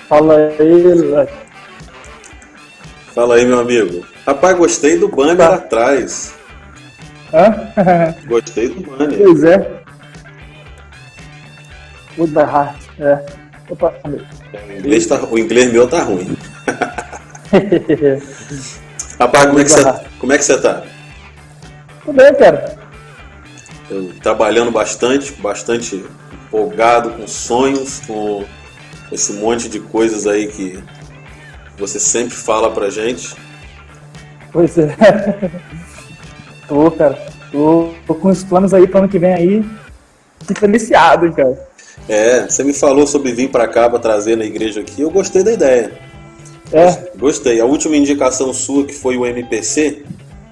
Fala aí, Leque. Fala aí, meu amigo. Rapaz, gostei do banner atrás. Hã? Gostei do banner. Pois é. Wood by Heart. É. Opa, amigo. O inglês meu tá ruim. Rapaz, como é que você tá? Tudo bem, cara. Eu trabalhando bastante empolgado com sonhos, com esse monte de coisas aí que você sempre fala pra gente. Pois é. Tô, cara. Tô com os planos aí pro ano que vem aí. Fico iniciado, cara. Você me falou sobre vir pra cá pra trazer na igreja aqui, eu gostei da ideia. Gostei. A última indicação sua, que foi o MPC,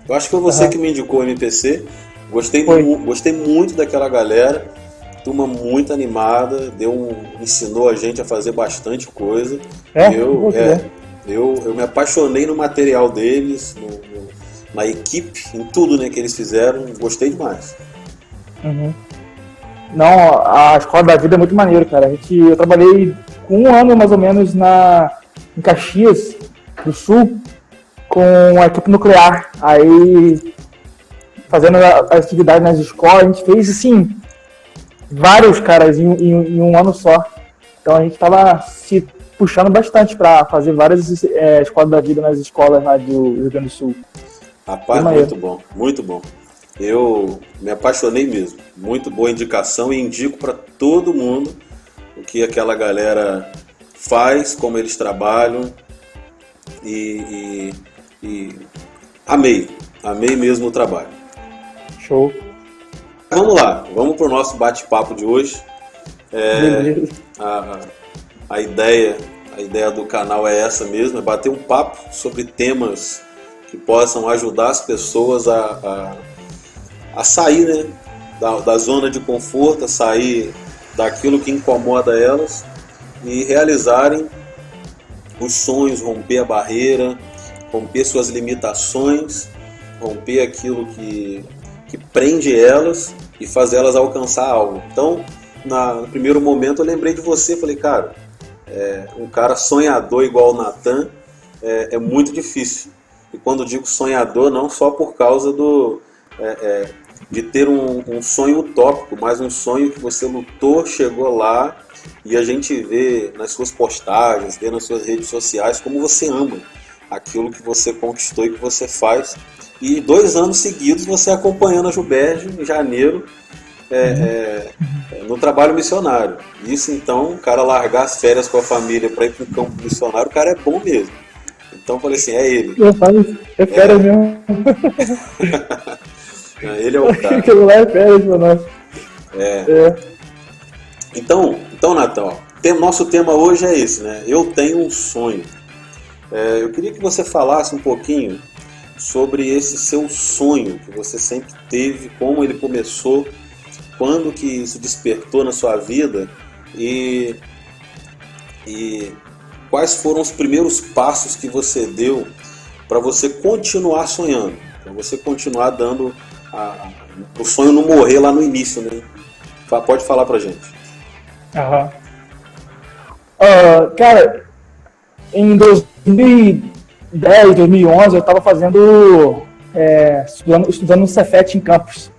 eu acho que foi você que me indicou o MPC. Gostei muito daquela galera, turma muito animada, ensinou a gente a fazer bastante coisa. Eu me apaixonei no material deles, na equipe, em tudo, né, que eles fizeram, gostei demais. Uhum. Não, a Escola da Vida é muito maneiro, cara. Eu trabalhei com 1 ano mais ou menos em Caxias do Sul com a equipe nuclear. Aí, fazendo a atividade nas escolas, a gente fez, assim, vários caras em 1 ano só. Então a gente estava se puxando bastante para fazer várias Escolas da Vida nas escolas lá do Rio Grande do Sul. Rapaz, muito bom, muito bom. Eu me apaixonei mesmo. Muito boa indicação e indico para todo mundo o que aquela galera faz, como eles trabalham e amei mesmo o trabalho. Show. Vamos lá, vamos para o nosso bate-papo de hoje. A ideia do canal é essa mesmo, é bater um papo sobre temas que possam ajudar as pessoas a sair, né, da zona de conforto, a sair daquilo que incomoda elas e realizarem os sonhos, romper a barreira, romper suas limitações, romper aquilo que prende elas e fazer elas alcançar algo. Então, no primeiro momento eu lembrei de você, falei, cara, um cara sonhador igual o Natan é muito difícil. E quando digo sonhador, não só por causa de ter um sonho utópico, mas um sonho que você lutou, chegou lá, e a gente vê nas suas postagens, vê nas suas redes sociais como você ama aquilo que você conquistou e que você faz. E 2 anos seguidos você acompanhando a Juberge em janeiro no trabalho missionário. Isso então, o cara largar as férias com a família para ir para um campo missionário, o cara é bom mesmo. Então eu falei assim, é ele. É férias mesmo. Ele é o cara. Aquilo lá é férias, mano. Então, Natan, nosso tema hoje é esse, né? Eu tenho um sonho. Eu queria que você falasse um pouquinho sobre esse seu sonho que você sempre teve, como ele começou, quando que isso despertou na sua vida e quais foram os primeiros passos que você deu para você continuar sonhando, para você continuar dando o sonho não morrer lá no início, né? Pode falar pra gente. Cara, em 2010, 2011, eu estava estudando no Cefet em Campos.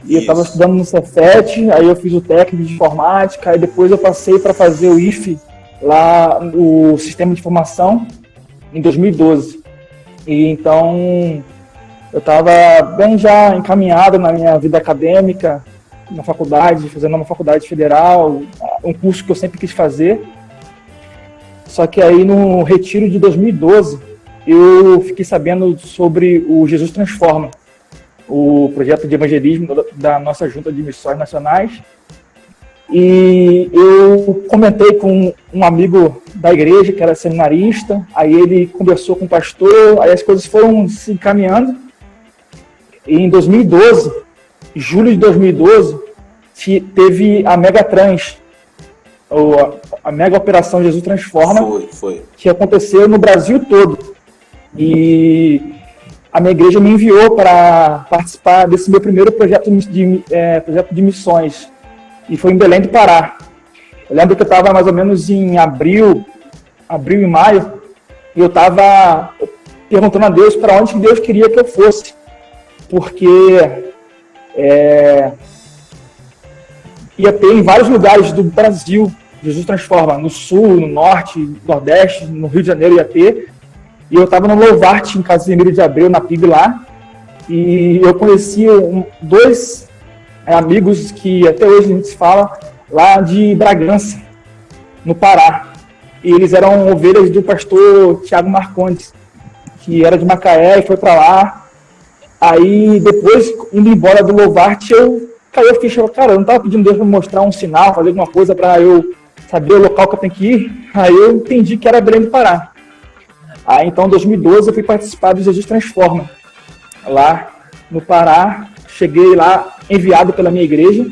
E eu estava estudando no Cefet, aí eu fiz o técnico de informática, aí depois eu passei para fazer o IFE lá no Sistema de Informação em 2012. E então eu estava bem já encaminhado na minha vida acadêmica, na faculdade, fazendo uma faculdade federal, um curso que eu sempre quis fazer. Só que aí no retiro de 2012 eu fiquei sabendo sobre o Jesus Transforma, o projeto de evangelismo da nossa Junta de Missões Nacionais. E eu comentei com um amigo da igreja, que era seminarista, aí ele conversou com o pastor, aí as coisas foram se encaminhando. E em 2012, julho de 2012, teve a Mega Trans, a Mega Operação Jesus Transforma, que aconteceu no Brasil todo. E a minha igreja me enviou para participar desse meu primeiro projeto de missões, e foi em Belém do Pará. Eu lembro que eu estava mais ou menos em abril e maio, e eu estava perguntando a Deus para onde Deus queria que eu fosse, porque ia ter em vários lugares do Brasil, Jesus Transforma, no Sul, no Norte, no Nordeste, no Rio de Janeiro ia ter, e eu estava no Louvarte, em Casimiro de Abreu, na PIB lá, e eu conheci dois amigos que até hoje a gente se fala, lá de Bragança, no Pará. E eles eram ovelhas do pastor Tiago Marcondes, que era de Macaé e foi para lá. Aí depois, indo embora do Louvarte, caiu a ficha, cara, eu não estava pedindo Deus para mostrar um sinal, fazer alguma coisa para eu saber o local que eu tenho que ir. Aí eu entendi que era Belém do Pará. Aí então, em 2012, eu fui participar do Jesus Transforma, lá no Pará. Cheguei lá enviado pela minha igreja.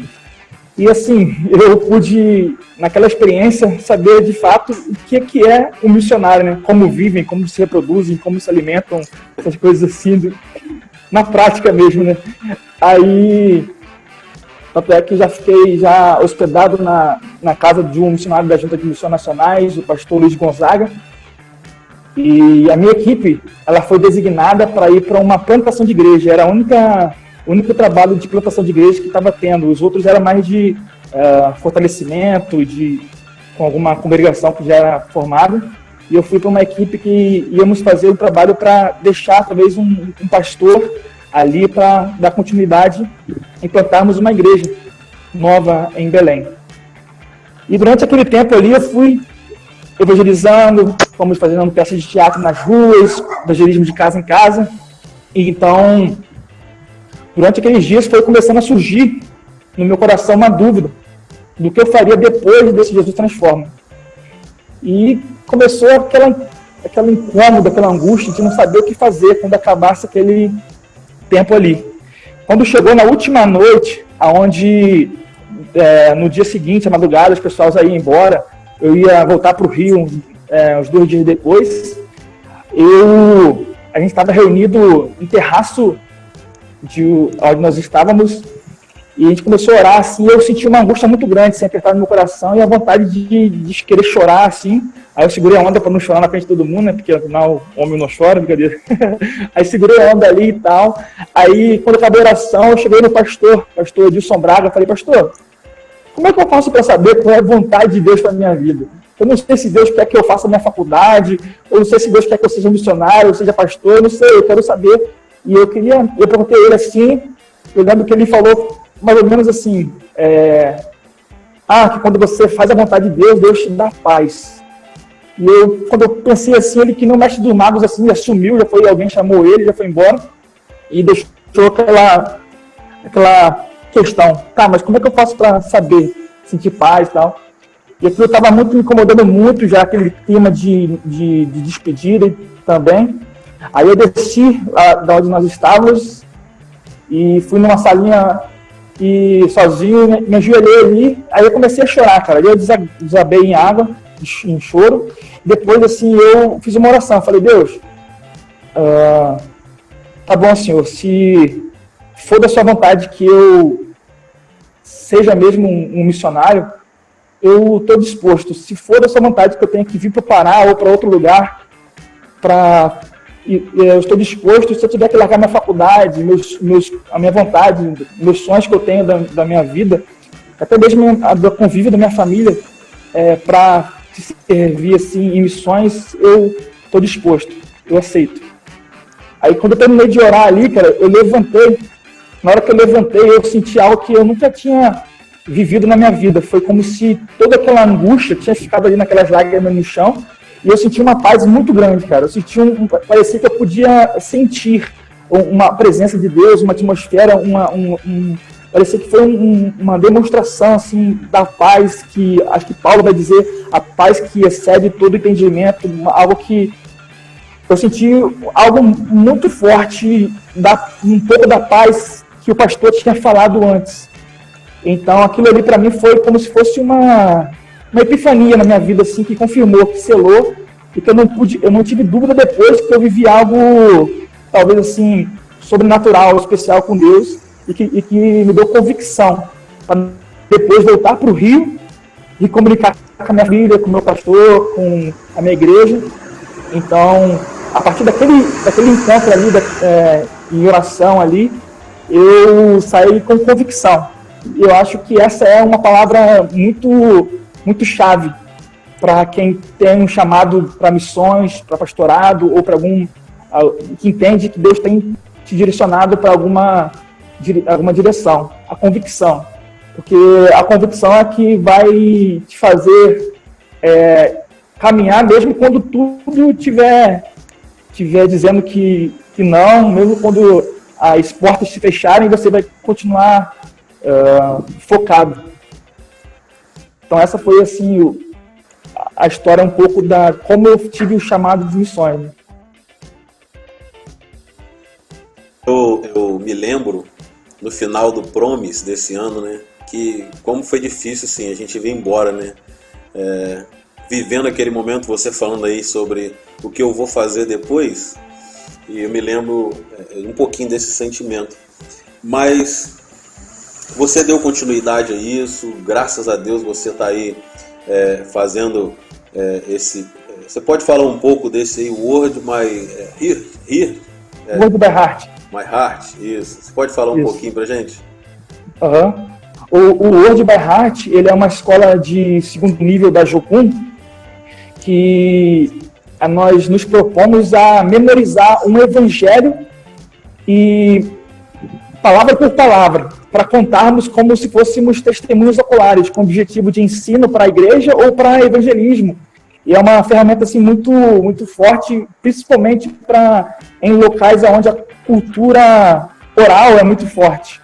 E assim, eu pude, naquela experiência, saber de fato o que é um missionário, né? Como vivem, como se reproduzem, como se alimentam, essas coisas assim, na prática mesmo, né? Aí, tanto é que eu já fiquei hospedado na casa de um missionário da Junta de Missões Nacionais, o pastor Luiz Gonzaga. E a minha equipe, ela foi designada para ir para uma plantação de igreja. Era o único trabalho de plantação de igreja que estava tendo. Os outros eram mais de fortalecimento, com alguma congregação que já era formada. E eu fui para uma equipe que íamos fazer um trabalho para deixar talvez um pastor ali para dar continuidade e plantarmos uma igreja nova em Belém. E durante aquele tempo ali eu fui evangelizando, fomos fazendo peças de teatro nas ruas, evangelismo de casa em casa. E então, durante aqueles dias foi começando a surgir no meu coração uma dúvida do que eu faria depois desse Jesus Transforma. E começou aquela incômoda, aquela angústia de não saber o que fazer quando acabasse aquele tempo ali. Quando chegou na última noite, onde no dia seguinte, à madrugada, os pessoal já iam embora, eu ia voltar para o Rio uns 2 dias depois, a gente estava reunido em terraço onde nós estávamos, e a gente começou a orar assim, e eu senti uma angústia muito grande, assim, apertada no meu coração, e a vontade de querer chorar, assim. Aí eu segurei a onda para não chorar na frente de todo mundo, né, porque afinal, homem não chora, brincadeira. Aí segurei a onda ali e tal. Aí, quando acabou a oração, eu cheguei no pastor Edilson Braga, falei, pastor, como é que eu faço para saber qual é a vontade de Deus para a minha vida? Eu não sei se Deus quer que eu faça a minha faculdade, ou não sei se Deus quer que eu seja missionário, ou seja pastor, eu não sei, eu quero saber. E eu perguntei a ele assim, eu lembro que ele falou mais ou menos assim, que quando você faz a vontade de Deus, Deus te dá paz. E quando eu pensei assim, ele que não mexe dos magos assim, já sumiu, alguém chamou ele, já foi embora, e deixou aquela questão, tá, mas como é que eu faço para saber, sentir paz e tal? E aquilo estava me incomodando muito, já aquele clima de despedida também. Aí eu desci lá de onde nós estávamos e fui numa salinha e sozinho, me ajoelhei ali, aí eu comecei a chorar, cara. Aí eu desabei em água, em choro. Depois, assim, eu fiz uma oração, falei, Deus, tá bom, Senhor, se for da sua vontade que eu seja mesmo um missionário, eu estou disposto. Se for da sua vontade que eu tenha que vir para o Pará ou para outro lugar, eu estou disposto, se eu tiver que largar minha faculdade, a minha vontade, meus sonhos que eu tenho da minha vida, até mesmo do convívio da minha família, para servir assim, em missões, eu estou disposto, eu aceito. Aí quando eu terminei de orar ali, cara, eu levantei. Na hora que eu levantei, eu senti algo que eu nunca tinha vivido na minha vida. Foi como se toda aquela angústia tinha ficado ali naquelas lágrimas no chão. E eu senti uma paz muito grande, cara. Eu senti parecia que eu podia sentir uma presença de Deus, uma atmosfera, parecia que foi uma demonstração assim da paz que acho que Paulo vai dizer, a paz que excede todo entendimento, algo que eu senti algo muito forte, um pouco da paz que o pastor tinha falado antes. Então aquilo ali para mim foi como se fosse uma epifania na minha vida, assim, que confirmou, que selou, e que eu não tive dúvida depois que eu vivi algo, talvez assim, sobrenatural, especial com Deus, e que me deu convicção para depois voltar para o Rio de comunicar com a minha família, com o meu pastor, com a minha igreja. Então, a partir daquele encontro ali, em oração ali, eu saí com convicção. Eu acho que essa é uma palavra muito chave para quem tem um chamado para missões, para pastorado, ou para algum que entende que Deus tem te direcionado para alguma direção. A convicção. Porque a convicção é que vai te fazer caminhar mesmo quando tudo tiver dizendo que não, mesmo quando as portas se fecharem, você vai continuar focado. Então essa foi assim a história um pouco da como eu tive o chamado de missões. Né? Eu me lembro no final do Promise desse ano, né, que como foi difícil assim, a gente vir embora, né, vivendo aquele momento, você falando aí sobre o que eu vou fazer depois, e eu me lembro um pouquinho desse sentimento. Mas você deu continuidade a isso, graças a Deus você está aí fazendo esse... Você pode falar um pouco desse aí, Word My Word by Heart. My Heart, isso. Você pode falar um pouquinho pra gente? Uhum. O Word by Heart, ele é uma escola de segundo nível da Jocum, que nós nos propomos a memorizar um evangelho e palavra por palavra, para contarmos como se fôssemos testemunhos oculares, com objetivo de ensino para a igreja ou para evangelismo. E é uma ferramenta assim, muito forte, principalmente em locais onde a cultura oral é muito forte.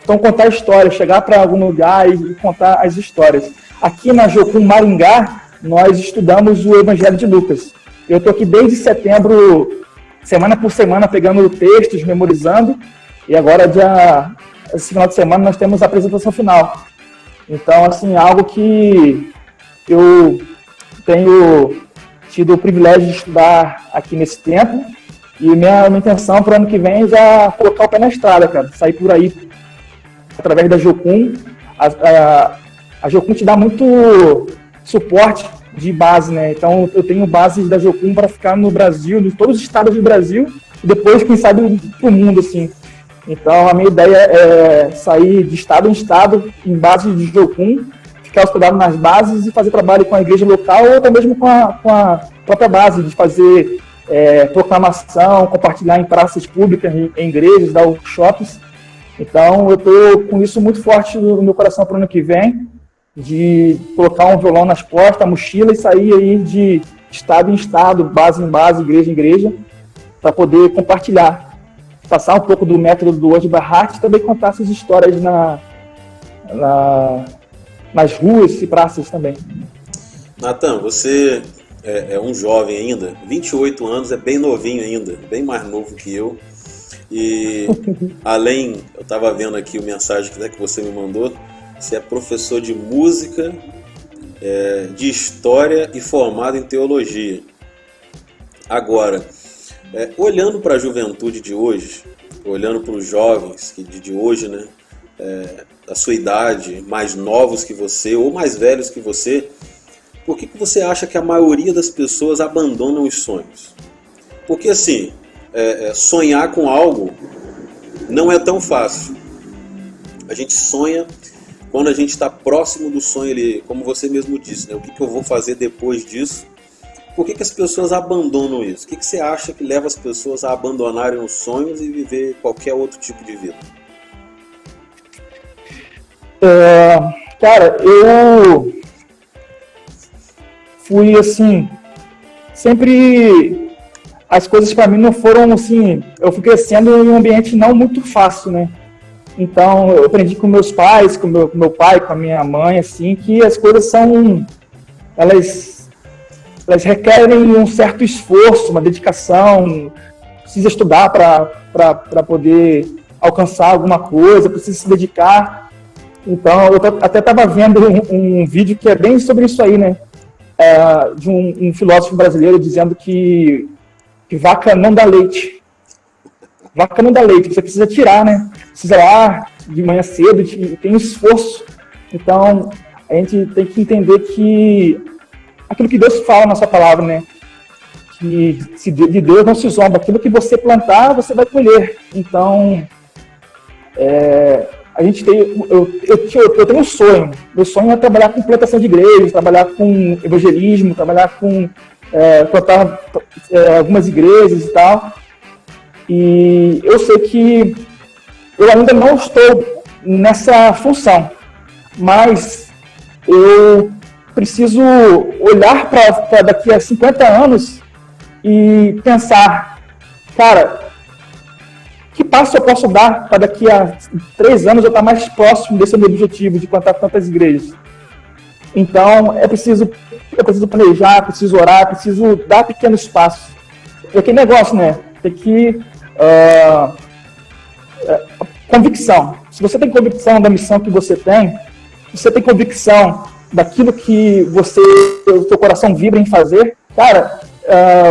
Então, contar histórias, chegar para algum lugar e contar as histórias. Aqui na Jocum Maringá, nós estudamos o Evangelho de Lucas. Eu estou aqui desde setembro, semana por semana, pegando textos, memorizando. E agora, esse final de semana, nós temos a apresentação final. Então, assim, algo que eu tenho tido o privilégio de estudar aqui nesse tempo. E minha intenção para o ano que vem é já colocar o pé na estrada, cara. Sair por aí através da Jocum. A Jocum te dá muito suporte de base, né? Então eu tenho bases da Jocum para ficar no Brasil, em todos os estados do Brasil, e depois, quem sabe, pro mundo, assim. Então a minha ideia é sair de estado em estado em base de Jocum, ficar hospedado nas bases e fazer trabalho com a igreja local ou até mesmo com a própria base, de fazer proclamação, compartilhar em praças públicas, em igrejas, dar workshops. Então eu estou com isso muito forte no meu coração para o ano que vem, de colocar um violão nas costas, a mochila, e sair aí de estado em estado, base em base, igreja em igreja, para poder compartilhar, passar um pouco do método do Word by Heart e também contar essas histórias nas ruas e praças também. Natan, você é um jovem ainda, 28 anos, é bem novinho ainda, bem mais novo que eu. E além, eu estava vendo aqui a mensagem que você me mandou, você é professor de música, de história e formado em teologia. Agora, olhando para a juventude de hoje, olhando para os jovens de hoje, né, da sua idade, mais novos que você ou mais velhos que você, por que você acha que a maioria das pessoas abandonam os sonhos? Porque assim, sonhar com algo não é tão fácil. A gente sonha quando a gente está próximo do sonho ali, como você mesmo disse, né? O que eu vou fazer depois disso? Por que as pessoas abandonam isso? O que você acha que leva as pessoas a abandonarem os sonhos e viver qualquer outro tipo de vida? Cara, eu fui assim, sempre as coisas para mim não foram assim, eu fui crescendo em um ambiente não muito fácil, né? Então eu aprendi com meus pais, com meu pai, com a minha mãe, assim, que as coisas elas requerem um certo esforço, uma dedicação, precisa estudar para poder alcançar alguma coisa, precisa se dedicar. Então eu até estava vendo um vídeo que é bem sobre isso aí, né? De um filósofo brasileiro dizendo que vaca não dá leite. Vaca não dá leite, você precisa tirar, né? Precisa lá de manhã cedo, tem um esforço. Então, a gente tem que entender que aquilo que Deus fala na sua palavra, né? Que se de Deus não se zomba, aquilo que você plantar, você vai colher. Então, a gente tem, eu tenho um sonho. Meu sonho é trabalhar com plantação de igrejas, trabalhar com evangelismo, trabalhar com plantar algumas igrejas e tal. E eu sei que eu ainda não estou nessa função, mas eu preciso olhar para daqui a 50 anos e pensar, cara, que passo eu posso dar para daqui a 3 anos eu estar mais próximo desse meu objetivo de plantar tantas igrejas? Então, é preciso planejar, preciso orar, preciso dar pequenos passos. É aquele negócio, né? Tem que... convicção. Se você tem convicção da missão que você tem convicção daquilo que o seu coração vibra em fazer, cara,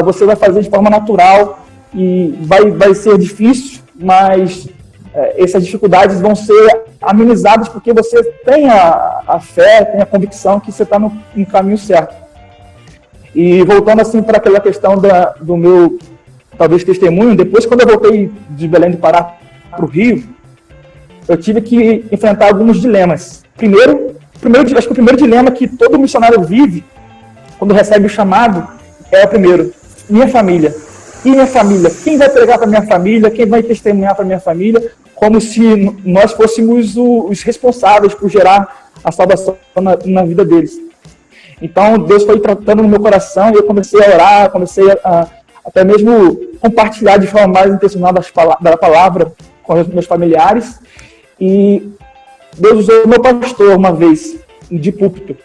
você vai fazer de forma natural e vai ser difícil, mas essas dificuldades vão ser amenizadas porque você tem a fé, tem a convicção que você está no caminho certo. E voltando assim para aquela questão do meu, talvez, testemunho, depois quando eu voltei de Belém do Pará para o Rio, eu tive que enfrentar alguns dilemas. Acho que o primeiro dilema que todo missionário vive quando recebe o chamado é o primeiro: minha família. E minha família? Quem vai pregar para minha família? Quem vai testemunhar para minha família? Como se nós fôssemos os responsáveis por gerar a salvação na vida deles. Então, Deus foi tratando no meu coração e eu comecei a orar, comecei a até mesmo compartilhar de forma mais intencional da palavra com os meus familiares. E Deus usou o meu pastor uma vez, de púlpito.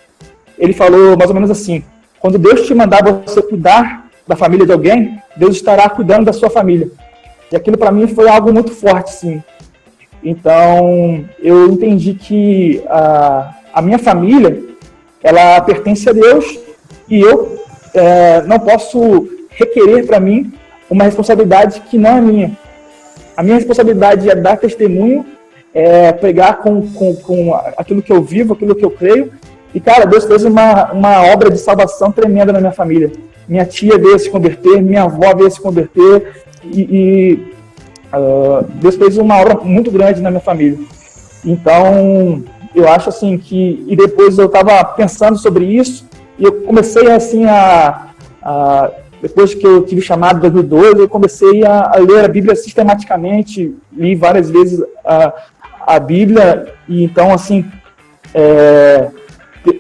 Ele falou mais ou menos assim: quando Deus te mandar você cuidar da família de alguém, Deus estará cuidando da sua família. E aquilo para mim foi algo muito forte, sim. Então, eu entendi que a minha família, ela pertence a Deus e eu não posso requerer para mim uma responsabilidade que não é minha. A minha responsabilidade é dar testemunho, pregar com aquilo que eu vivo, aquilo que eu creio. E, cara, Deus fez uma obra de salvação tremenda na minha família. Minha tia veio se converter, minha avó veio se converter Deus fez uma obra muito grande na minha família. Então, eu acho assim que... E depois eu estava pensando sobre isso e eu comecei assim depois que eu tive chamado em 2012, eu comecei a ler a Bíblia sistematicamente, li várias vezes a Bíblia, e então, assim,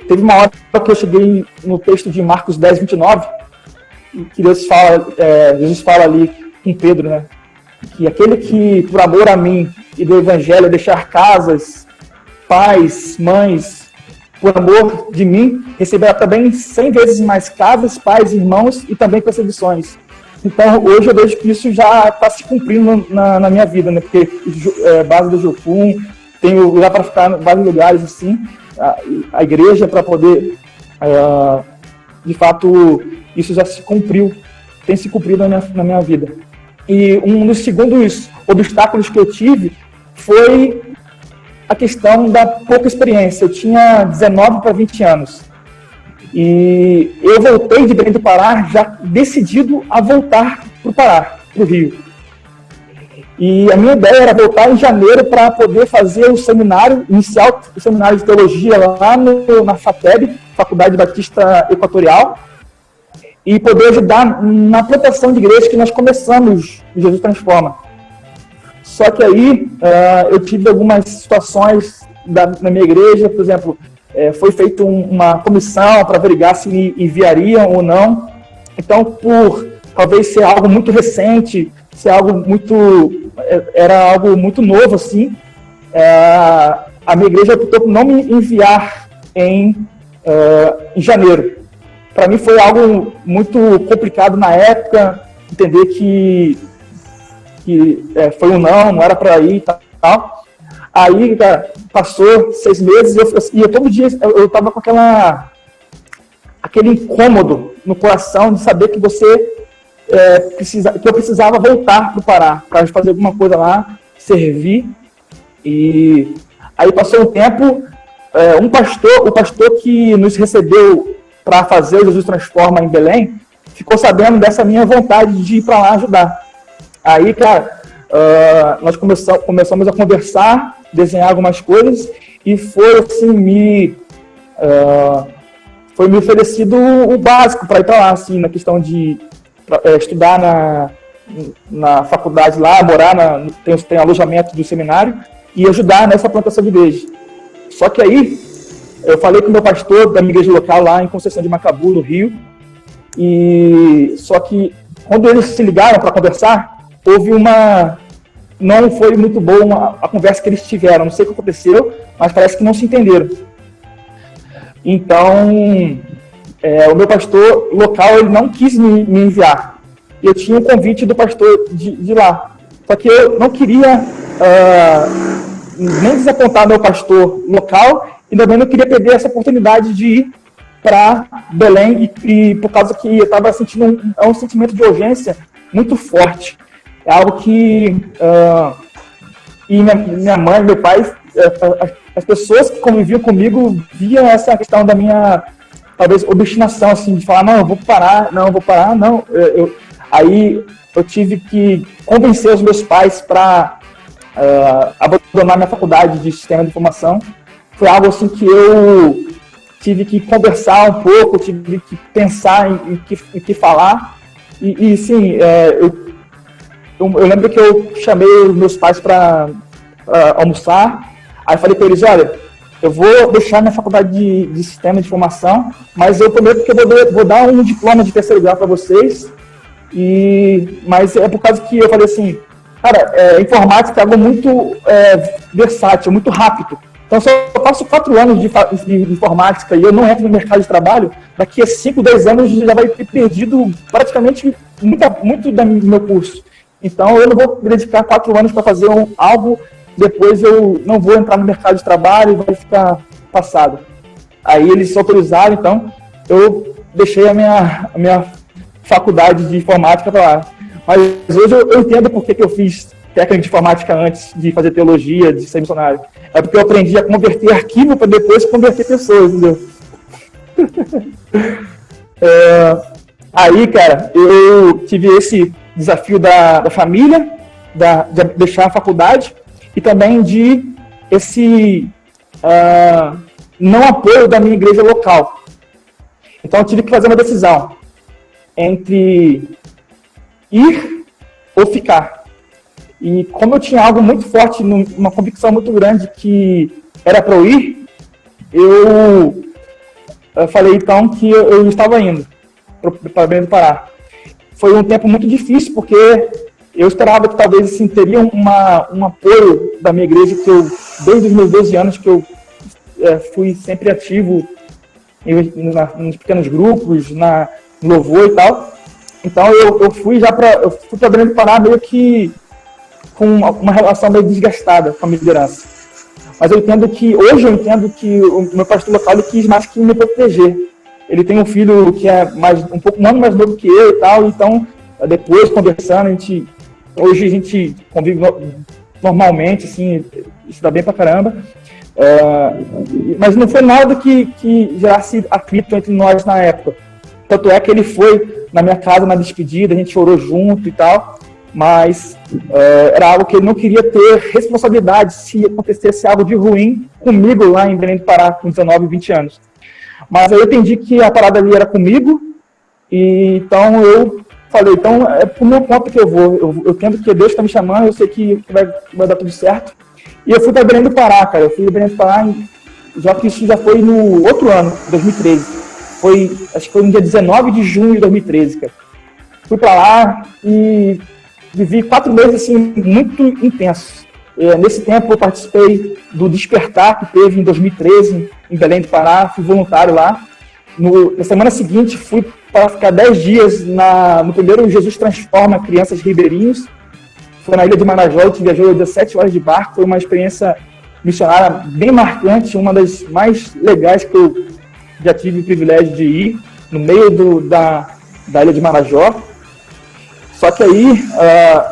teve uma hora que eu cheguei no texto de Marcos 10, 29, que Jesus fala ali com Pedro, né, que aquele que, por amor a mim e do Evangelho, deixar casas, pais, mães, por amor de mim, receberá também 100 vezes mais casas, pais, irmãos e também perseguições. Então, hoje eu vejo que isso já está se cumprindo na minha vida, né? Porque base do Jocum, tenho lugar para ficar em vários lugares, assim, a igreja para poder, de fato, isso já se cumpriu, tem se cumprido na minha vida. E um dos segundos obstáculos que eu tive foi a questão da pouca experiência. Eu tinha 19 para 20 anos. E eu voltei de Belém do Pará já decidido a voltar para o Pará, para o Rio. E a minha ideia era voltar em janeiro para poder fazer o seminário, iniciar o seminário de teologia lá na FATEB, Faculdade Batista Equatorial, e poder ajudar na plantação de igrejas que nós começamos no Jesus Transforma. Só que aí eu tive algumas situações na minha igreja, por exemplo, foi feita uma comissão para averiguar se me enviariam ou não. Então, por talvez ser algo muito recente, ser algo era algo muito novo, assim, a minha igreja optou por não me enviar em janeiro. Para mim foi algo muito complicado na época, entender que foi um não era para ir e tal. Aí, cara, passou 6 meses e eu todo dia eu tava com aquele incômodo no coração de saber que que eu precisava voltar para o Pará para fazer alguma coisa lá, servir. E aí passou um tempo, o pastor que nos recebeu para fazer o Jesus Transforma em Belém, ficou sabendo dessa minha vontade de ir para lá ajudar. Aí, cara, nós começamos a conversar, desenhar algumas coisas, e foi assim, foi me oferecido o básico para ir para lá, assim, na questão de estudar na faculdade lá, morar, tem alojamento do seminário, e ajudar nessa plantação de igreja. Só que aí, eu falei com o meu pastor da minha igreja local lá em Conceição de Macabu, no Rio, e só que quando eles se ligaram para conversar, não foi muito boa a conversa que eles tiveram, não sei o que aconteceu, mas parece que não se entenderam. Então, o meu pastor local, ele não quis me enviar. Eu tinha um convite do pastor de lá, só que eu não queria nem desapontar meu pastor local, e também não queria perder essa oportunidade de ir para Belém, e por causa que eu estava sentindo um sentimento de urgência muito forte. É algo que e minha mãe, meu pai, as pessoas que conviviam comigo viam essa questão da minha, talvez, obstinação, assim, de falar, não, eu vou parar. Aí eu tive que convencer os meus pais para abandonar minha faculdade de sistema de informação. Foi algo assim que eu tive que conversar um pouco, tive que pensar em que falar. E sim, eu lembro que eu chamei os meus pais para almoçar. Aí falei para eles, olha, eu vou deixar minha faculdade de sistema de informação, mas eu prometo que eu vou dar um diploma de terceiro grau para vocês. Mas é por causa que eu falei assim, cara, informática é algo muito versátil, muito rápido. Então, se eu passo 4 anos de informática e eu não entro no mercado de trabalho, daqui a 5, 10 anos já vai ter perdido praticamente muito do meu curso. Então, eu não vou dedicar 4 anos para fazer algo, depois eu não vou entrar no mercado de trabalho e vai ficar passado. Aí eles se autorizaram, então eu deixei a minha faculdade de informática para lá. Mas hoje eu entendo por que eu fiz técnica de informática antes de fazer teologia, de ser missionário. É porque eu aprendi a converter arquivo para depois converter pessoas, entendeu? Aí, cara, eu tive esse desafio da família, de deixar a faculdade, e também de esse não apoio da minha igreja local. Então eu tive que fazer uma decisão entre ir ou ficar. E como eu tinha algo muito forte, uma convicção muito grande que era para eu ir, eu falei então que eu estava indo para Belém do Pará. Foi um tempo muito difícil, porque eu esperava que talvez assim, teria um apoio da minha igreja, que eu, desde os meus 12 anos, que eu fui sempre ativo nos pequenos grupos, no louvor e tal. Então eu fui para Belém do Pará meio que com uma relação meio desgastada com a minha liderança. Mas hoje eu entendo que o meu pastor local ele quis mais que me proteger. Ele tem um filho que é um ano mais novo que eu e tal, então depois conversando, hoje a gente convive normalmente, assim, isso dá bem pra caramba. Mas não foi nada que gerasse atrito entre nós na época. Tanto é que ele foi na minha casa na despedida, a gente chorou junto e tal, mas era algo que ele não queria ter responsabilidade se acontecesse algo de ruim comigo lá em Belém do Pará, com 19, 20 anos. Mas eu entendi que a parada ali era comigo, e então eu falei, então é pro meu ponto que eu vou. Eu entendo que Deus está me chamando, eu sei que vai dar tudo certo. E eu fui para Belém do Pará, cara. Eu fui para Belém do Pará, já que isso já foi no outro ano, 2013. Acho que foi no dia 19 de junho de 2013, cara. Fui para lá e vivi 4 meses assim, muito intensos. Nesse tempo eu participei do Despertar que teve em 2013 em Belém do Pará, fui voluntário lá. Na semana seguinte fui para ficar 10 dias no primeiro Jesus Transforma Crianças Ribeirinhos. Foi na ilha de Marajó, a gente viajou 17 horas de barco, foi uma experiência missionária bem marcante, uma das mais legais que eu já tive o privilégio de ir, no meio da ilha de Marajó. Só que aí,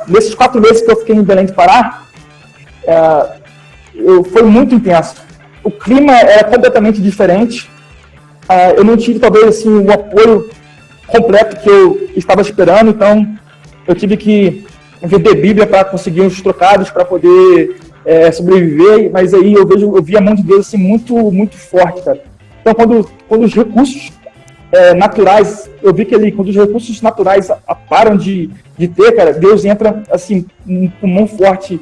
nesses 4 meses que eu fiquei em Belém do Pará, foi muito intenso. o clima era completamente diferente. Eu não tive, talvez, assim, o apoio completo que eu estava esperando, então eu tive que vender Bíblia para conseguir uns trocados para poder sobreviver, mas aí eu vi a mão de Deus assim, muito, muito forte, cara. Então, quando os recursos naturais, eu vi que quando os recursos naturais param de ter, cara, Deus entra assim, com mão forte,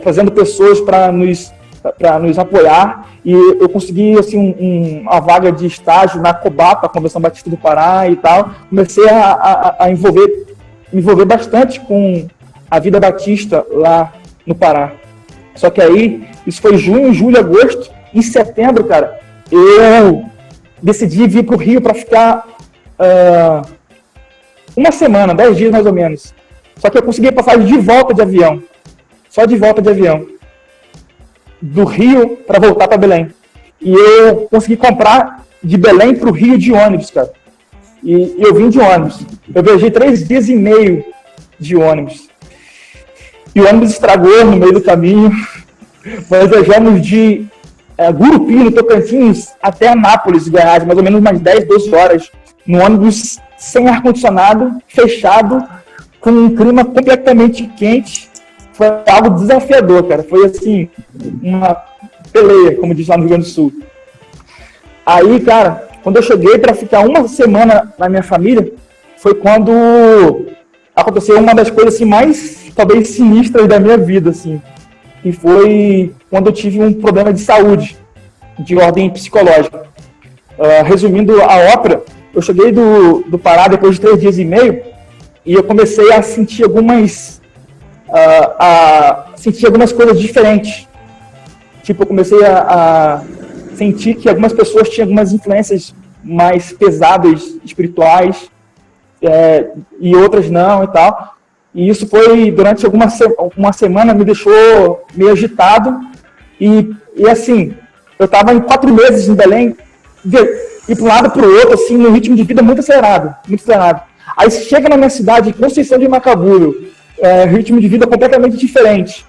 trazendo pessoas para nos apoiar, e eu consegui assim, uma vaga de estágio na Cobapa, a Convenção Batista do Pará e tal. Comecei a me envolver bastante com a vida batista lá no Pará. Só que aí, isso foi junho, julho, agosto. Em setembro, cara, eu decidi vir para o Rio para ficar uma semana, 10 dias mais ou menos. Só que eu consegui passar de volta de avião. Só de volta de avião. Do Rio para voltar para Belém. E eu consegui comprar de Belém para o Rio de ônibus, cara. E eu vim de ônibus. Eu viajei 3 dias e meio de ônibus. E o ônibus estragou no meio do caminho. Nós viajamos de Gurupi, no Tocantins, até Anápolis, Goiás, mais ou menos umas 10, 12 horas. No ônibus sem ar-condicionado, fechado, com um clima completamente quente. Foi algo desafiador, cara. Foi assim, uma peleia, como diz lá no Rio Grande do Sul. Aí, cara, quando eu cheguei para ficar uma semana na minha família, foi quando aconteceu uma das coisas assim, mais, talvez, sinistras da minha vida, assim. E foi quando eu tive um problema de saúde, de ordem psicológica. Resumindo a ópera, eu cheguei do Pará depois de 3 dias e meio, e eu comecei a sentir algumas coisas diferentes. Tipo, eu comecei a sentir que algumas pessoas tinham algumas influências mais pesadas, espirituais, e outras não e tal. E isso foi, durante uma semana, me deixou meio agitado. E assim, eu estava em 4 meses em Belém, e para um lado e para o outro, assim, num ritmo de vida muito acelerado, muito acelerado. Aí chega na minha cidade, Conceição de Macabúrio, ritmo de vida completamente diferente.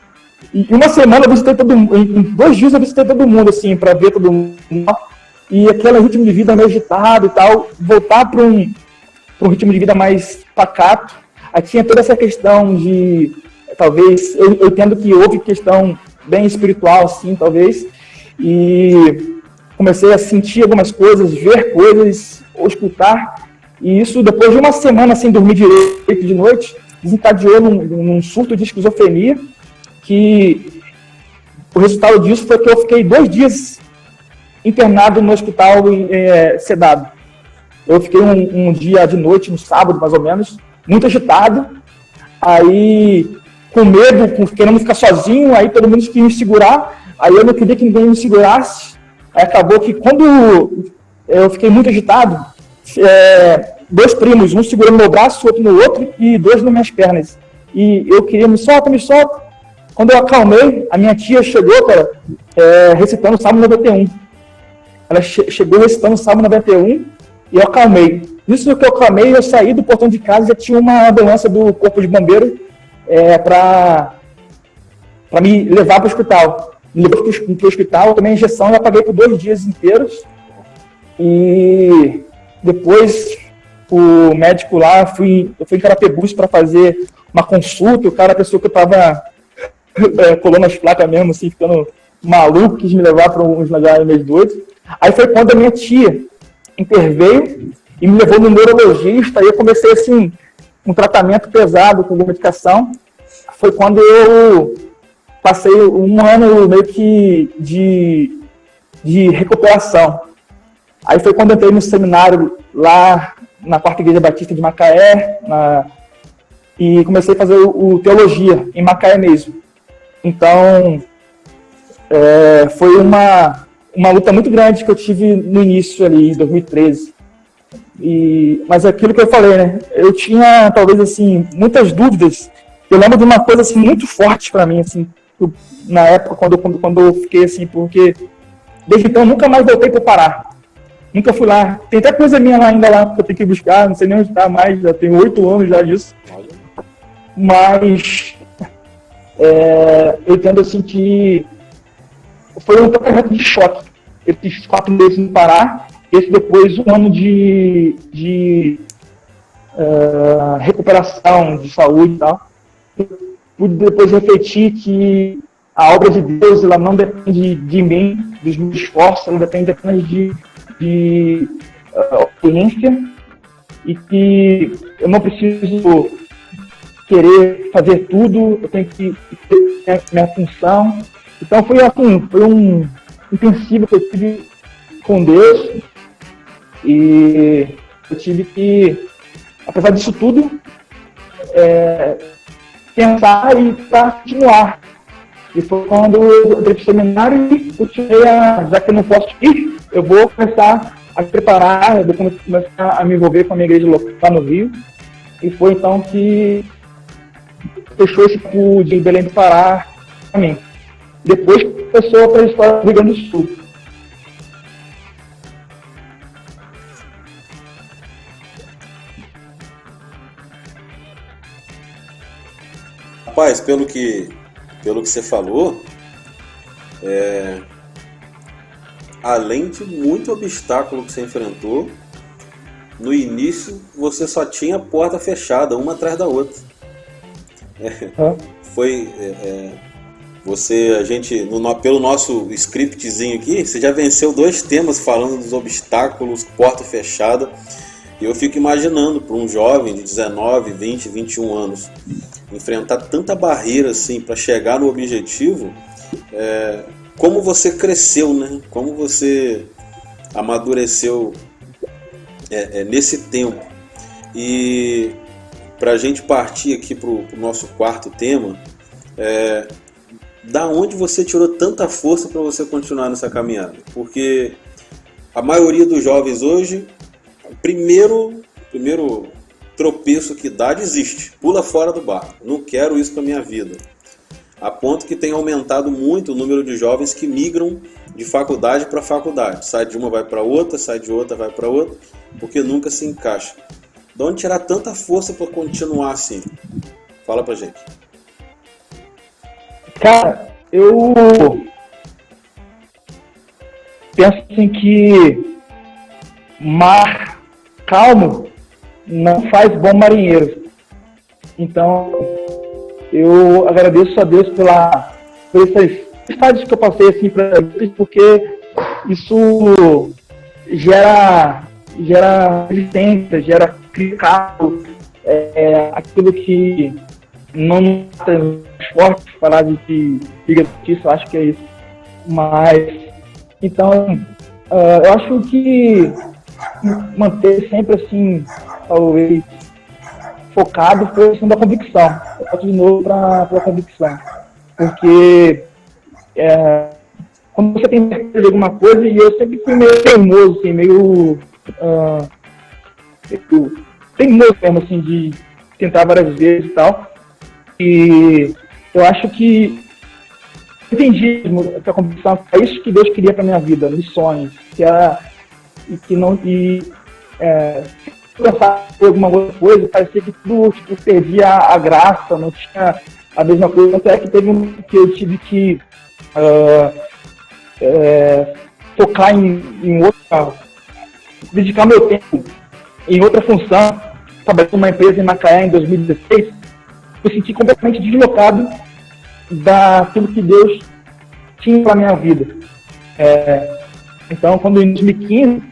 E uma semana eu visitei todo mundo, em 2 dias eu visitei todo mundo, assim, para ver todo mundo. E aquele ritmo de vida meio agitado e tal, voltar para um ritmo de vida mais pacato. Aí tinha toda essa questão de, talvez, eu entendo que houve questão bem espiritual, assim, talvez, e comecei a sentir algumas coisas, ver coisas, ou escutar, e isso, depois de uma semana sem dormir direito de noite, desencadeou num surto de esquizofrenia, que o resultado disso foi que eu fiquei 2 dias internado no hospital sedado. Eu fiquei um dia de noite, no sábado mais ou menos, muito agitado, aí com medo, querendo ficar sozinho, aí todo mundo queria me segurar, aí eu não queria que ninguém me segurasse, aí acabou que quando eu fiquei muito agitado, 2 primos, um segurando meu braço, outro no outro, e 2 nas minhas pernas, e eu queria, me solta, quando eu acalmei, a minha tia chegou, cara, recitando o Salmo 91, ela chegou recitando o Salmo 91, e eu acalmei. Nisso que eu acalmei, eu saí do portão de casa e já tinha uma ambulância do Corpo de Bombeiro para me levar para o hospital. Me levou para o hospital, eu tomei a injeção e apaguei por 2 dias inteiros. E depois o médico lá, eu fui em Carapebus para fazer uma consulta, o cara pensou que eu estava colando as placas mesmo, assim, ficando maluco, quis me levar para uns lugares meio doidos. Aí foi quando a minha tia interveio e me levou no neurologista, e eu comecei, assim, um tratamento pesado com medicação. Foi quando eu passei 1 ano meio que de recuperação. Aí foi quando eu entrei no seminário lá na 4ª Igreja Batista de Macaé, e comecei a fazer o teologia em Macaé mesmo. Então, foi uma luta muito grande que eu tive no início ali, em 2013. Mas aquilo que eu falei, né? Eu tinha, talvez, assim, muitas dúvidas. Eu lembro de uma coisa, assim, muito forte para mim, assim, na época, quando eu fiquei, assim, porque desde então eu nunca mais voltei para o Pará. Nunca fui lá. Tem até coisa minha lá ainda lá, que eu tenho que buscar, não sei nem onde está mais, já tenho 8 anos já disso. Mas eu entendo, assim, que foi um tratamento de choque. Eu fiz 4 meses no Pará, esse depois 1 ano de recuperação de saúde e tal. Pude depois refletir que a obra de Deus, ela não depende de mim, dos meus esforços, ela depende apenas de obediência, e que eu não preciso querer fazer tudo, eu tenho que ter minha função. Então foi assim, foi um intensivo que eu tive com Deus, e eu tive que, apesar disso tudo, pensar e continuar. E foi quando eu entrei para o seminário e continuei já que eu não posso ir, eu vou começar a me preparar, eu vou começar a me envolver com a minha igreja local no Rio. E foi então que fechou esse tipo de Belém do Pará para mim. Depois começou a trajetória do Rio Grande do Sul. Rapaz, pelo que você falou, além de muito obstáculo que você enfrentou, no início você só tinha a porta fechada, uma atrás da outra. Pelo nosso scriptzinho aqui, você já venceu 2 temas falando dos obstáculos, porta fechada. E eu fico imaginando para um jovem de 19, 20, 21 anos enfrentar tanta barreira assim para chegar no objetivo, como você cresceu, né? Como você amadureceu nesse tempo. E para a gente partir aqui para o nosso 4º tema, da onde você tirou tanta força para você continuar nessa caminhada? Porque a maioria dos jovens hoje, o primeiro tropeço que dá, desiste, pula fora do barco, não quero isso para minha vida. A ponto que tem aumentado muito o número de jovens que migram de faculdade para faculdade, sai de uma vai para outra, sai de outra vai para outra, porque nunca se encaixa. De onde tirar tanta força para continuar assim? Fala pra gente. Cara, eu penso assim que mar calmo não faz bom marinheiro. Então, eu agradeço a Deus por essas estágios que eu passei assim para eles, porque isso gera resistência, gera cricado, aquilo que não tem forte falar de liga de justiça, eu acho que é isso. Mas, então, eu acho que manter sempre assim, talvez, focado foi a questão da convicção. Eu volto de novo para a convicção. Porque quando você tem certeza de alguma coisa, e eu sempre fui meio teimoso, assim, meio teimoso mesmo, assim, de tentar várias vezes e tal. E eu acho que entendi que a convicção é isso que Deus queria para minha vida, missões, pensar em alguma outra coisa, parecia que tudo perdia a graça, não tinha a mesma coisa. Até que teve que eu tive que focar em outra, dedicar meu tempo em outra função. Trabalhei numa empresa em Macaé em 2016, eu senti completamente deslocado daquilo que Deus tinha para minha vida. Então, quando em 2015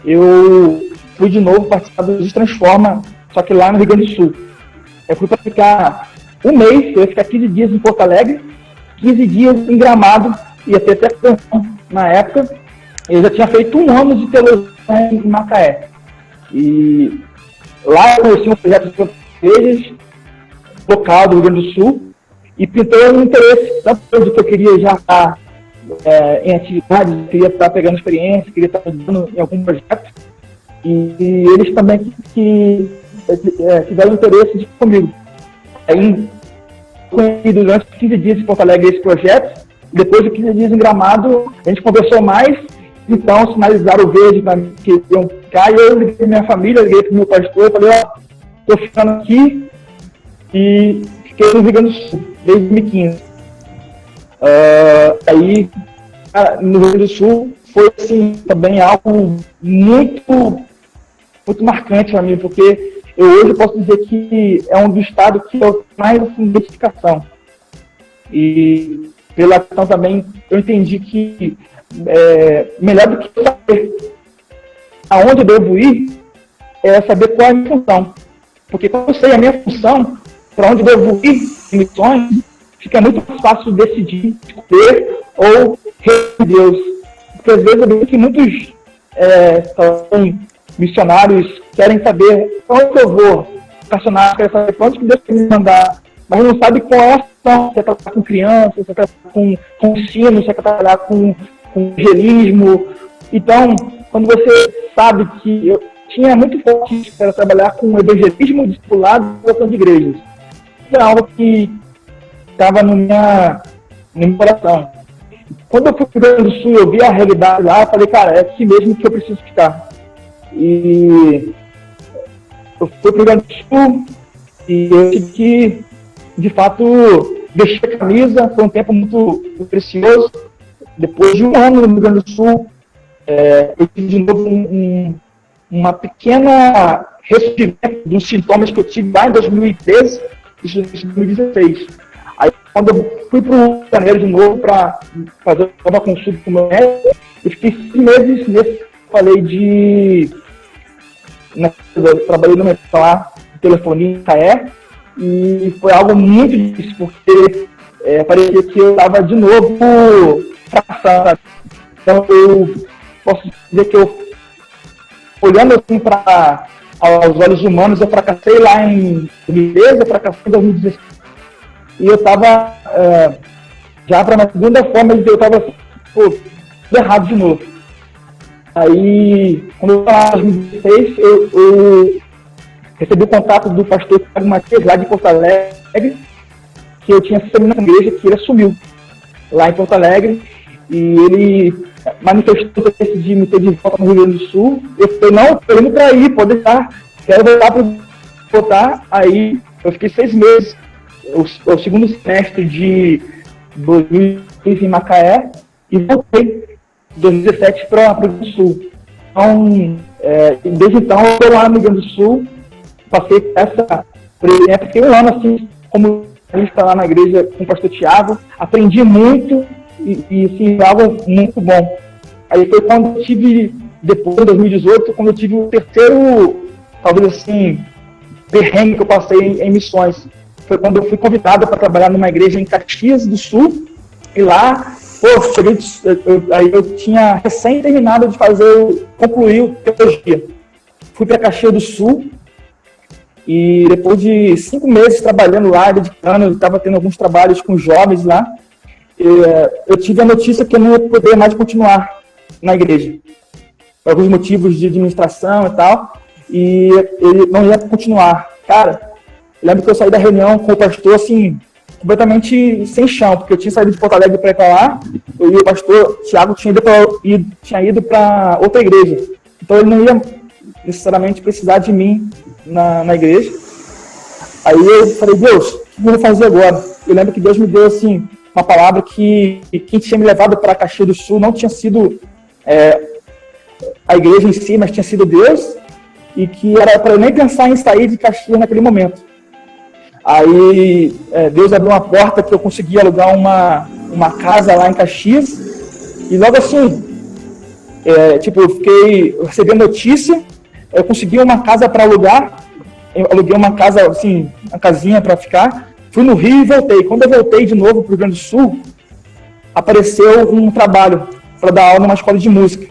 eu fui de novo participar do Destransforma, só que lá no Rio Grande do Sul. Eu fui para ficar um mês, eu ia ficar 15 dias em Porto Alegre, 15 dias em Gramado, ia ter até canção na época. Eu já tinha feito 1 ano de teologia em Macaé. E lá eu conheci um projeto de igrejas local do Rio Grande do Sul e pintou um interesse, tanto de que eu queria já estar em atividades, queria estar pegando experiência, queria estar ajudando em algum projeto. E eles também tiveram interesse de ir comigo. Aí, conheci durante 15 dias em Porto Alegre esse projeto, depois de 15 dias em Gramado, a gente conversou mais, então sinalizaram o verde para mim que iam ficar, e eu liguei para minha família, liguei para o meu pastor, eu falei, estou ficando aqui, e fiquei no Rio Grande do Sul, desde 2015. Aí Cara, no Rio Grande do Sul foi assim, também algo muito, muito marcante para mim, porque eu hoje posso dizer que é um dos estados que eu tenho mais assim, identificação. E pela questão também, eu entendi que melhor do que saber aonde eu devo ir, é saber qual é a minha função. Porque quando eu sei a minha função, para onde eu devo ir em missões, fica muito mais fácil decidir, escolher ou receber Deus. Porque às vezes eu vejo que muitos missionários querem saber para onde eu vou, missionários querem saber para onde que Deus quer me mandar, mas não sabe qual é a ação, se é trabalhar com crianças, se é trabalhar com ensino, se é trabalhar com evangelismo. Então, quando você sabe que eu tinha muito forte para trabalhar com evangelismo, discipulado e devoção de igrejas. Isso é algo que estava no meu coração. Quando eu fui para o Rio Grande do Sul, eu vi a realidade lá, eu falei, cara, é aqui mesmo que eu preciso ficar. E eu fui para o Rio Grande do Sul e eu tive que, de fato, vestir a camisa. Foi um tempo muito precioso. Depois de um ano no Rio Grande do Sul, eu tive de novo uma pequena ressurgimento dos sintomas que eu tive lá em 2013 e 2016. Aí, quando eu fui para o Rio de Janeiro de novo para fazer uma consulta com o meu médico, eu fiquei 6 meses nesse, eu trabalhei no mercado lá, de telefonia em Caé, e foi algo muito difícil, porque parecia que eu estava de novo fracassado. Então, eu posso dizer que eu, olhando assim para aos olhos humanos, eu fracassei lá em 2013, eu fracassei em 2016. E eu estava, já para uma segunda forma, eu estava tudo errado de novo. Aí, quando eu estava em 2016, eu recebi o contato do pastor Thiago Matias, lá de Porto Alegre, que eu tinha terminado com a igreja, que ele assumiu lá em Porto Alegre, e ele manifestou o interesse de me ter de volta no Rio Grande do Sul. Eu falei, não, estou indo para aí, pode deixar, quero voltar. Aí eu fiquei 6 meses, o segundo semestre de 2015 em Macaé, e voltei em 2017 para o Rio Grande do Sul. Então, desde então, eu estou lá no Rio Grande do Sul, passei essa, fiquei um ano assim, como está lá na igreja com o pastor Thiago, aprendi muito e assim, algo muito bom. Aí foi quando eu tive, depois de 2018, quando eu tive o terceiro, talvez assim, perrengue que eu passei em missões. Foi quando eu fui convidado para trabalhar numa igreja em Caxias do Sul, e lá, aí eu tinha recém terminado de concluir o teologia. Fui para Caxias do Sul, e depois de 5 meses trabalhando lá, dedicando, eu estava tendo alguns trabalhos com jovens lá, eu tive a notícia que eu não ia poder mais continuar na igreja, por alguns motivos de administração e tal, e ele não ia continuar. Cara, eu lembro que eu saí da reunião com o pastor, assim, completamente sem chão, porque eu tinha saído de Porto Alegre para ir para lá, e o pastor Thiago tinha ido para outra igreja, então ele não ia necessariamente precisar de mim na igreja. Aí eu falei, Deus, o que eu vou fazer agora? Eu lembro que Deus me deu, assim, uma palavra que quem tinha me levado para Caxias do Sul não tinha sido a igreja em si, mas tinha sido Deus, e que era para eu nem pensar em sair de Caxias naquele momento. Aí Deus abriu uma porta que eu consegui alugar uma casa lá em Caxias, e logo assim, eu recebi a notícia, eu consegui uma casa para alugar, eu aluguei uma casa, assim, uma casinha para ficar, fui no Rio e voltei. Quando eu voltei de novo para o Rio Grande do Sul, apareceu um trabalho para dar aula numa escola de música.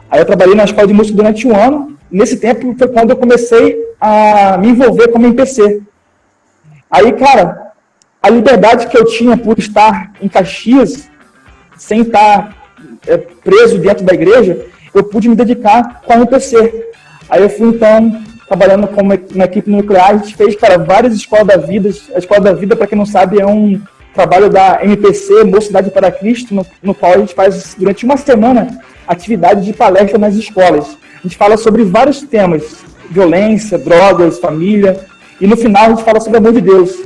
Aí eu trabalhei na escola de música durante 1 ano. Nesse tempo foi quando eu comecei a me envolver como MPC. Aí, cara, a liberdade que eu tinha por estar em Caxias, sem estar preso dentro da igreja, eu pude me dedicar com a MPC. Aí eu fui, então, trabalhando com uma equipe nuclear, a gente fez, cara, várias escolas da vida. A Escola da Vida, para quem não sabe, é um trabalho da MPC, Mocidade para Cristo, no qual a gente faz, durante uma semana, atividade de palestra nas escolas. A gente fala sobre vários temas, violência, drogas, família, e no final a gente fala sobre o amor de Deus.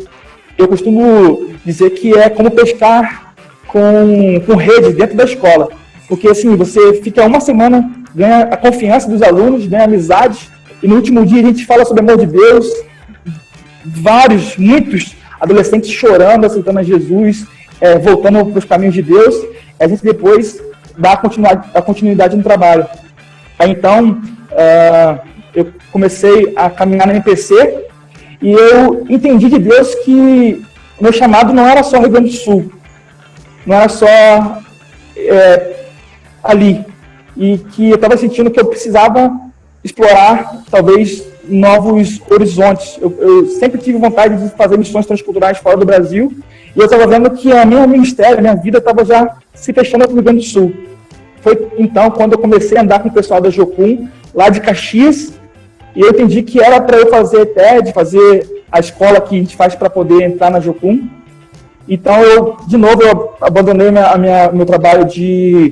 Eu costumo dizer que é como pescar com rede dentro da escola. Porque assim, você fica uma semana, ganha a confiança dos alunos, ganha amizade, e no último dia a gente fala sobre o amor de Deus, muitos adolescentes chorando, aceitando a Jesus, voltando para os caminhos de Deus, a gente depois dá a continuidade no trabalho. Aí, então, eu comecei a caminhar na MPC e eu entendi de Deus que o meu chamado não era só Rio Grande do Sul, não era só ali, e que eu estava sentindo que eu precisava explorar, talvez, novos horizontes. Eu sempre tive vontade de fazer missões transculturais fora do Brasil, e eu estava vendo que a minha ministério, a minha vida estava já se fechando no Rio Grande do Sul. Foi então quando eu comecei a andar com o pessoal da Jocum, lá de Caxias, e eu entendi que era para eu fazer TED, fazer a escola que a gente faz para poder entrar na Jocum. Então, eu abandonei meu trabalho de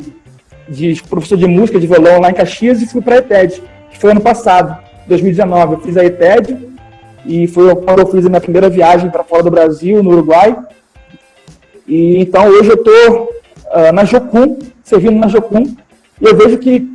professor de música, de violão lá em Caxias, e fui para a ETED, que foi ano passado, 2019. Eu fiz a ETED, e foi quando eu fiz a minha primeira viagem para fora do Brasil, no Uruguai. E então, hoje eu estou na Jocum, servindo na Jocum, e eu vejo que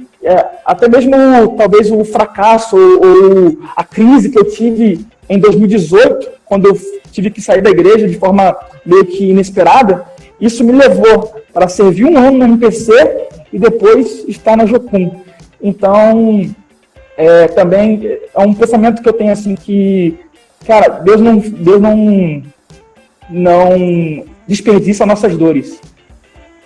até mesmo talvez o fracasso ou a crise que eu tive em 2018, quando eu tive que sair da igreja de forma meio que inesperada, isso me levou para servir um ano na MPC e depois estar na Jocum. Então, também é um pensamento que eu tenho assim que, cara, Deus não desperdiça nossas dores.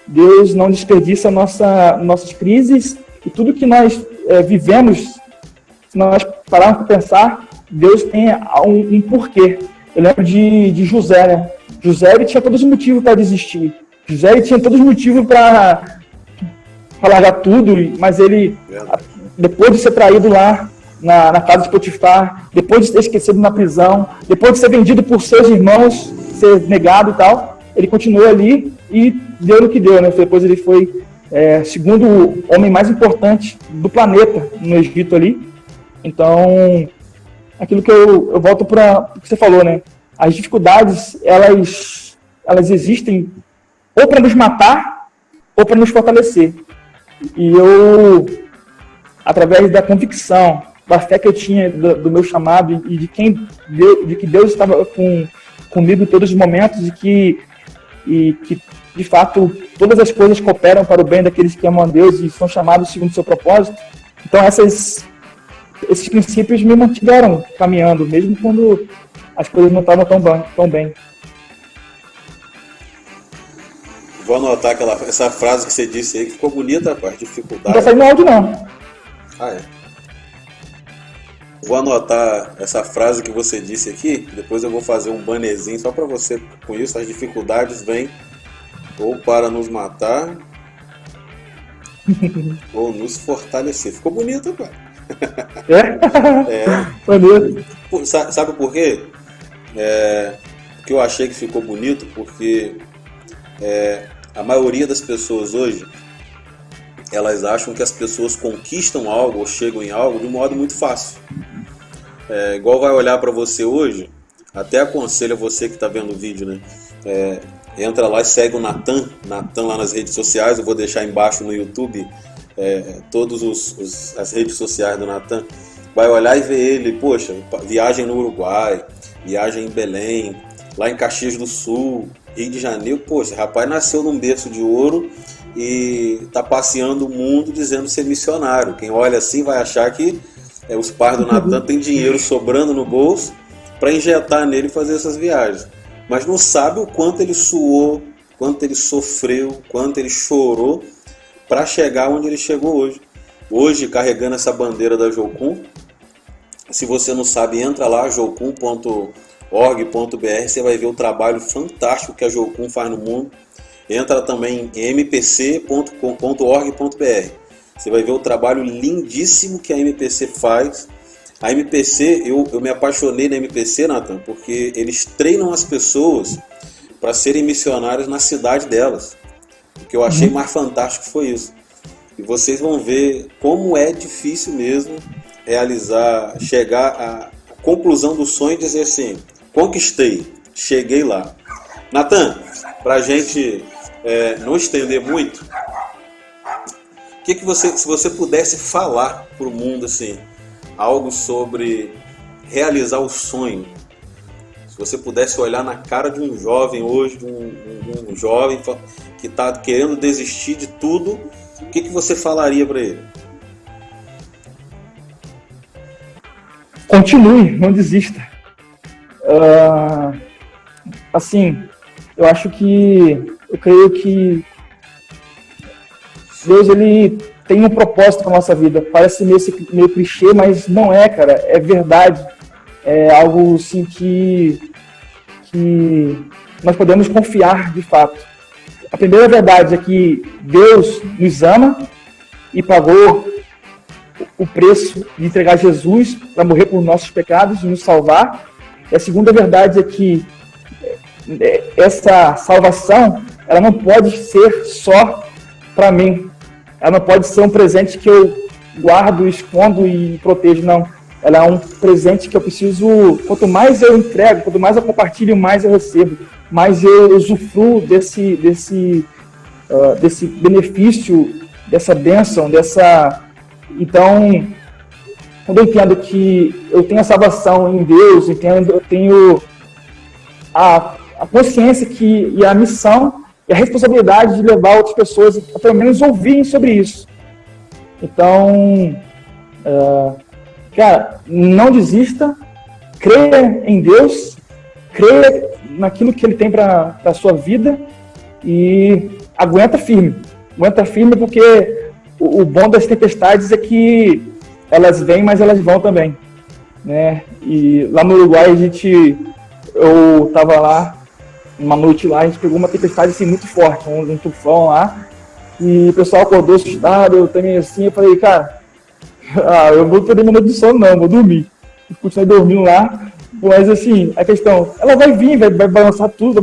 Deus não desperdiça nossas crises, e tudo que nós vivemos, se nós pararmos para pensar, Deus tem um porquê. Eu lembro de José, né? José, ele tinha todos os motivos para desistir. José, ele tinha todos os motivos para largar tudo, mas ele, depois de ser traído lá na casa de Potifar, depois de ser esquecido na prisão, depois de ser vendido por seus irmãos, ser negado e tal, ele continuou ali e deu no que deu, né? Depois ele foi segundo o homem mais importante do planeta no Egito ali. Então, aquilo que eu volto para o que você falou, né? As dificuldades, elas existem ou para nos matar ou para nos fortalecer. E eu, através da convicção, da fé que eu tinha do meu chamado e de que Deus estava comigo em todos os momentos e que de fato todas as coisas cooperam para o bem daqueles que amam a Deus e são chamados segundo o seu propósito. Então esses princípios me mantiveram caminhando, mesmo quando as coisas não estavam tão bem. Vou anotar essa frase que você disse aí, que ficou bonita, rapaz. Dificuldade. Não tá saindo áudio, não. Ah, é. Vou anotar essa frase que você disse aqui, depois eu vou fazer um bannerzinho só para você. Com isso, as dificuldades vêm ou para nos matar ou nos fortalecer. Ficou bonito, rapaz. Foi mesmo. Sabe por quê? Porque eu achei que ficou bonito, porque a maioria das pessoas hoje, elas acham que as pessoas conquistam algo ou chegam em algo de um modo muito fácil. Igual vai olhar para você hoje, até aconselho a você que está vendo o vídeo, né? Entra lá e segue o Natan lá nas redes sociais. Eu vou deixar embaixo no YouTube todas as redes sociais do Natan. Vai olhar e ver ele, poxa, viagem no Uruguai, viagem em Belém, lá em Caxias do Sul, Rio de Janeiro. Poxa, rapaz nasceu num berço de ouro e está passeando o mundo dizendo ser missionário. Quem olha assim vai achar que os pais do Natan têm dinheiro sobrando no bolso para injetar nele e fazer essas viagens. Mas não sabe o quanto ele suou, quanto ele sofreu, quanto ele chorou para chegar onde ele chegou hoje. Hoje, carregando essa bandeira da Jocum, se você não sabe, entra lá, jocum.org.br, você vai ver o trabalho fantástico que a Jocum faz no mundo. Entra também em mpc.org.br, você vai ver o trabalho lindíssimo que a MPC faz. A MPC, eu me apaixonei na MPC, Nathan, porque eles treinam as pessoas para serem missionários na cidade delas. O que eu achei mais fantástico foi isso. E vocês vão ver como é difícil mesmo chegar à conclusão do sonho e dizer assim: conquistei, cheguei lá. Nathan, para a gente não estender muito, se você pudesse falar para o mundo assim, algo sobre realizar o sonho, se você pudesse olhar na cara de um jovem hoje, de um jovem que está querendo desistir de tudo, o que você falaria para ele? Continue, não desista. Assim, eu creio que Deus, ele tem um propósito para nossa vida. Parece meio clichê, mas não é, cara. É verdade. É algo assim que nós podemos confiar de fato. A primeira verdade é que Deus nos ama e pagou o preço de entregar Jesus para morrer por nossos pecados e nos salvar. E a segunda verdade é que essa salvação, ela não pode ser só para mim. Ela não pode ser um presente que eu guardo, escondo e protejo, não. Ela é um presente que eu preciso, quanto mais eu entrego, quanto mais eu compartilho, mais eu recebo, mais eu usufruo desse benefício, dessa bênção, Então, quando eu entendo que eu tenho a salvação em Deus, eu tenho a consciência e a missão e a responsabilidade de levar outras pessoas a pelo menos ouvirem sobre isso. Então, cara, não desista, creia em Deus, creia naquilo que Ele tem para a sua vida e aguenta firme. Aguenta firme porque o bom das tempestades é que elas vêm, mas elas vão também, né? E lá no Uruguai eu estava lá, uma noite lá, a gente pegou uma tempestade assim muito forte, um tufão lá, e o pessoal acordou assustado, eu também assim, eu falei, cara, eu vou perder meu noite de sono não, vou dormir. Eu continuei dormindo lá, mas assim, a questão, ela vai vir, vai balançar tudo,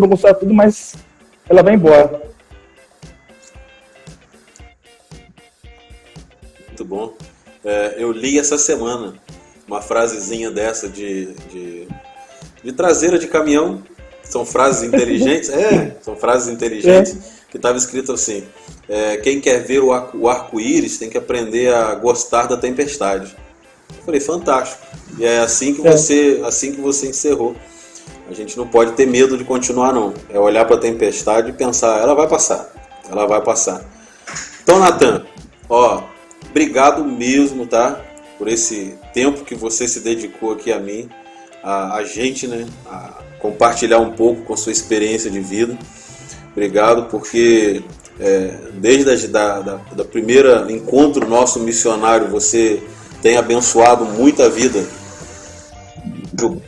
mas ela vai embora. Muito bom. Eu li essa semana uma frasezinha dessa de traseira de caminhão. São frases inteligentes. São frases inteligentes que estava escrito assim: quem quer ver o arco-íris tem que aprender a gostar da tempestade. Eu falei, fantástico. E é assim que você encerrou. A gente não pode ter medo de continuar, não. É olhar para a tempestade e pensar, ela vai passar. Ela vai passar. Então, Natan, obrigado mesmo, tá? Por esse tempo que você se dedicou aqui a mim, a gente, né? A compartilhar um pouco com sua experiência de vida. Obrigado, porque desde da primeira encontro nosso missionário, você tem abençoado muita vida,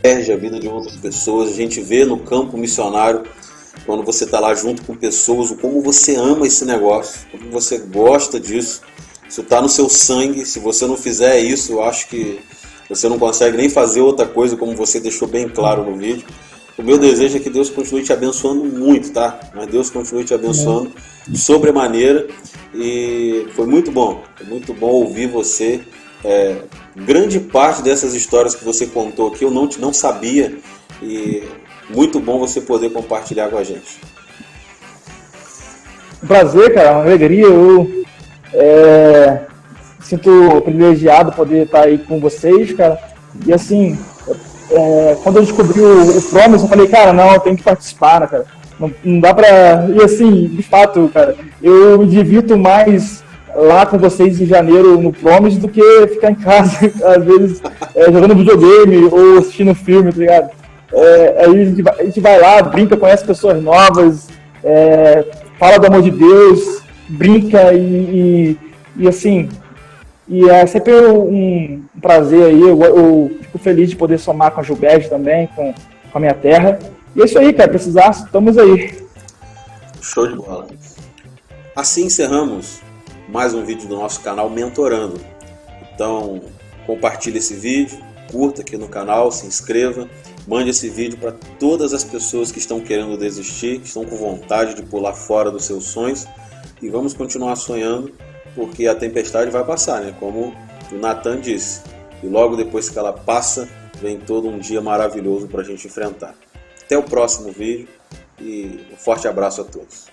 a vida de outras pessoas. A gente vê no campo missionário, quando você está lá junto com pessoas, como você ama esse negócio, como você gosta disso. Isso está no seu sangue. Se você não fizer isso, eu acho que você não consegue nem fazer outra coisa, como você deixou bem claro no vídeo. O meu desejo é que Deus continue te abençoando muito, tá? Mas Deus continue te abençoando sobremaneira. E foi muito bom ouvir você. Grande parte dessas histórias que você contou aqui eu não sabia. E muito bom você poder compartilhar com a gente. Um prazer, cara, uma alegria. Eu sinto privilegiado poder estar aí com vocês, cara. E assim, quando eu descobri o Promise, eu falei, cara, não, eu tenho que participar, né, cara? Não dá pra... E assim, de fato, cara, eu me divirto mais lá com vocês em janeiro no Promise do que ficar em casa, às vezes, jogando videogame ou assistindo filme, tá ligado? Aí a gente vai lá, brinca, conhece pessoas novas, fala do amor de Deus, brinca e assim, e é sempre um prazer aí, eu fico feliz de poder somar com a Gilberto também, com a minha terra. E é isso aí, cara, precisar, estamos aí. Show de bola. Assim encerramos mais um vídeo do nosso canal Mentorando. Então, compartilhe esse vídeo, curta aqui no canal, se inscreva, mande esse vídeo para todas as pessoas que estão querendo desistir, que estão com vontade de pular fora dos seus sonhos, e vamos continuar sonhando, porque a tempestade vai passar, né? Como o Natan disse. E logo depois que ela passa, vem todo um dia maravilhoso para a gente enfrentar. Até o próximo vídeo e um forte abraço a todos.